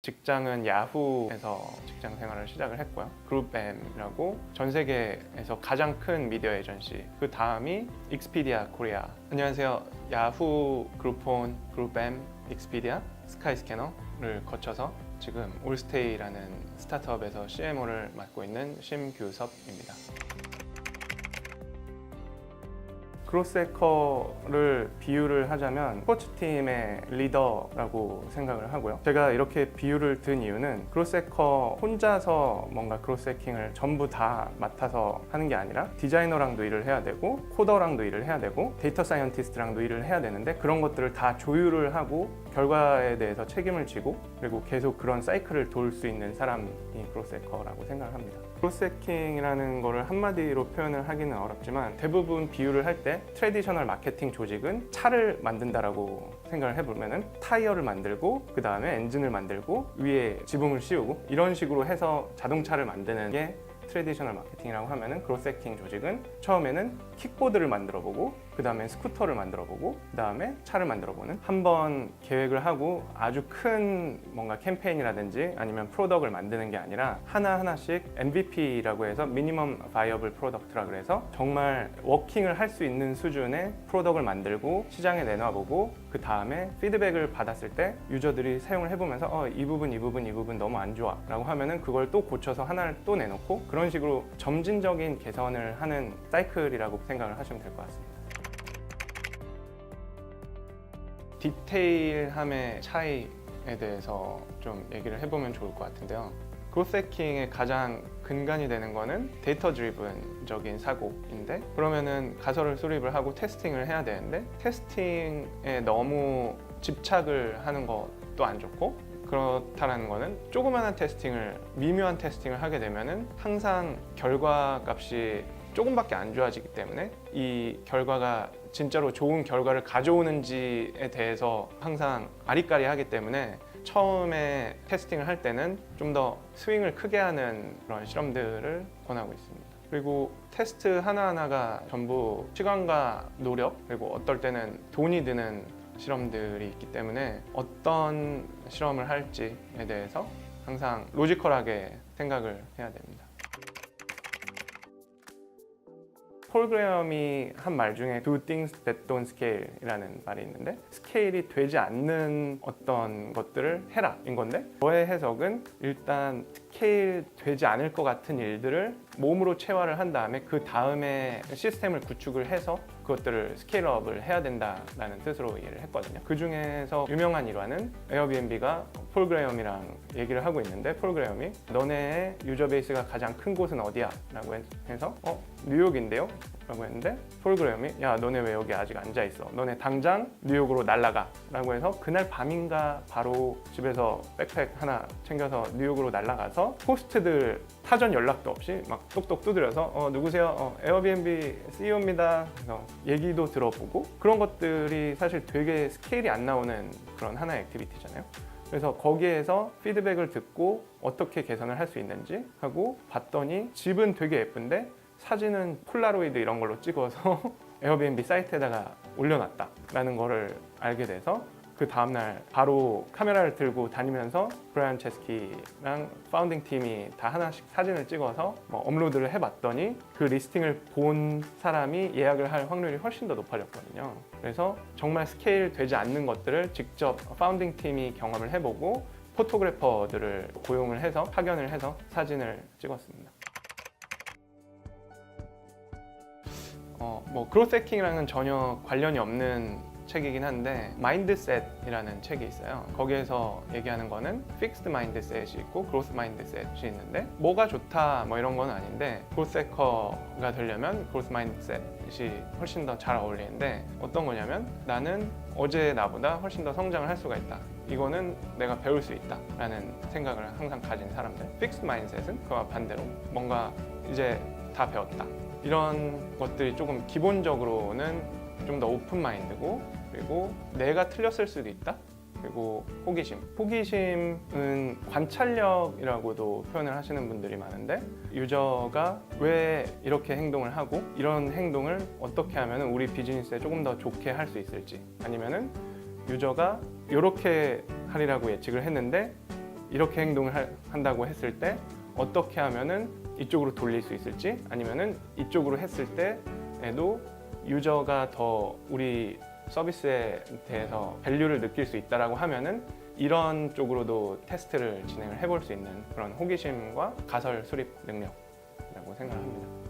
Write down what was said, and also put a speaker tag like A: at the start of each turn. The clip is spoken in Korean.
A: 직장은 야후에서 직장 생활을 시작을 했고요. 그룹엠이라고 전 세계에서 가장 큰 미디어 에이전시, 그 다음이 익스피디아 코리아. 안녕하세요. 야후, 그룹폰, 그룹엠, 익스피디아, 스카이스캐너를 거쳐서 지금 올스테이라는 스타트업에서 CMO를 맡고 있는 심규섭입니다. 크로스해커를 비유를 하자면 스포츠팀의 리더라고 생각을 하고요. 제가 이렇게 비유를 든 이유는 크로스해커 혼자서 뭔가 크로스해킹을 전부 다 맡아서 하는 게 아니라 디자이너랑도 일을 해야 되고 코더랑도 일을 해야 되고 데이터 사이언티스트랑도 일을 해야 되는데 그런 것들을 다 조율을 하고 결과에 대해서 책임을 지고 그리고 계속 그런 사이클을 돌 수 있는 사람이 크로스해커라고 생각을 합니다. 크로스해킹이라는 거를 한마디로 표현을 하기는 어렵지만 대부분 비유를 할 때 트래디셔널 마케팅 조직은 차를 만든다라고 생각을 해보면은 타이어를 만들고 그 다음에 엔진을 만들고 위에 지붕을 씌우고 이런 식으로 해서 자동차를 만드는 게 트래디셔널 마케팅이라고 하면은 크로스해킹 조직은 처음에는 킥보드를 만들어 보고 그 다음에 스쿠터를 만들어 보고 그 다음에 차를 만들어 보는, 한번 계획을 하고 아주 큰 뭔가 캠페인이라든지 아니면 프로덕트를 만드는 게 아니라 하나하나씩 MVP라고 해서 미니멈 바이어블 프로덕트라 그래서 정말 워킹을 할 수 있는 수준의 프로덕트를 만들고 시장에 내놔보고 그 다음에 피드백을 받았을 때 유저들이 사용을 해보면서 이 부분 너무 안 좋아 라고 하면은 그걸 또 고쳐서 하나를 또 내놓고 그런 식으로 점진적인 개선을 하는 사이클이라고 생각을 하시면 될 것 같습니다. 디테일함의 차이에 대해서 좀 얘기를 해보면 좋을 것 같은데요. 크로스해킹의 가장 근간이 되는 거는 데이터 드리븐적인 사고인데, 그러면은 가설을 수립을 하고 테스팅을 해야 되는데 테스팅에 너무 집착을 하는 것도 안 좋고, 그렇다는 거는 조그마한 테스팅을, 미묘한 테스팅을 하게 되면은 항상 결과 값이 조금밖에 안 좋아지기 때문에 이 결과가 진짜로 좋은 결과를 가져오는지에 대해서 항상 아리까리하기 때문에 처음에 테스팅을 할 때는 좀 더 스윙을 크게 하는 그런 실험들을 권하고 있습니다. 그리고 테스트 하나하나가 전부 시간과 노력, 그리고 어떨 때는 돈이 드는 실험들이 있기 때문에 어떤 실험을 할지에 대해서 항상 로지컬하게 생각을 해야 됩니다. 폴 그레엄이 한 말 중에 Do things that don't scale 이라는 말이 있는데, 스케일이 되지 않는 어떤 것들을 해라 인 건데, 저의 해석은 일단 스케일 되지 않을 것 같은 일들을 몸으로 체화를 한 다음에 그 다음에 시스템을 구축을 해서 그것들을 스케일업을 해야 된다라는 뜻으로 이해를 했거든요. 그 중에서 유명한 일화는 에어비앤비가 폴 그레엄이랑 얘기를 하고 있는데, 폴 그레엄이 너네의 유저 베이스가 가장 큰 곳은 어디야? 라고 해서 뉴욕인데요? 라고 했는데, 폴 그레엄이 야 너네 왜 여기 아직 앉아있어? 너네 당장 뉴욕으로 날아가 라고 해서 그날 밤인가 바로 집에서 백팩 하나 챙겨서 뉴욕으로 날아가서 호스트들 사전 연락도 없이 막 똑똑 두드려서 누구세요? 에어비앤비 CEO입니다. 그래서 얘기도 들어보고, 그런 것들이 사실 되게 스케일이 안 나오는 그런 하나의 액티비티잖아요. 그래서 거기에서 피드백을 듣고 어떻게 개선을 할 수 있는지 하고 봤더니 집은 되게 예쁜데 사진은 폴라로이드 이런 걸로 찍어서 에어비앤비 사이트에다가 올려놨다라는 거를 알게 돼서 그 다음날 바로 카메라를 들고 다니면서 브라이언 체스키랑 파운딩 팀이 다 하나씩 사진을 찍어서 업로드를 해봤더니 그 리스팅을 본 사람이 예약을 할 확률이 훨씬 더 높아졌거든요. 그래서 정말 스케일 되지 않는 것들을 직접 파운딩 팀이 경험을 해보고 포토그래퍼들을 고용을 해서 파견을 해서 사진을 찍었습니다. 그로스 해킹이랑은 전혀 관련이 없는 책이긴 한데 마인드셋이라는 책이 있어요. 거기에서 얘기하는 거는 픽스드 마인드셋이 있고 그로스 마인드셋이 있는데, 뭐가 좋다 이런 건 아닌데 그로스 해커가 되려면 그로스 마인드셋이 훨씬 더 잘 어울리는데, 어떤 거냐면 나는 어제 나보다 훨씬 더 성장을 할 수가 있다, 이거는 내가 배울 수 있다 라는 생각을 항상 가진 사람들. 픽스드 마인드셋은 그와 반대로 뭔가 이제 다 배웠다, 이런 것들이 조금 기본적으로는 좀 더 오픈 마인드고, 그리고 내가 틀렸을 수도 있다, 그리고 호기심은 관찰력이라고도 표현을 하시는 분들이 많은데, 유저가 왜 이렇게 행동을 하고 이런 행동을 어떻게 하면 우리 비즈니스에 조금 더 좋게 할 수 있을지, 아니면은 유저가 이렇게 하리라고 예측을 했는데 이렇게 행동을 한다고 했을 때 어떻게 하면은 이쪽으로 돌릴 수 있을지, 아니면은 이쪽으로 했을 때에도 유저가 더 우리 서비스에 대해서 밸류를 느낄 수 있다라고 하면은 이런 쪽으로도 테스트를 진행을 해볼 수 있는 그런 호기심과 가설 수립 능력이라고 생각합니다.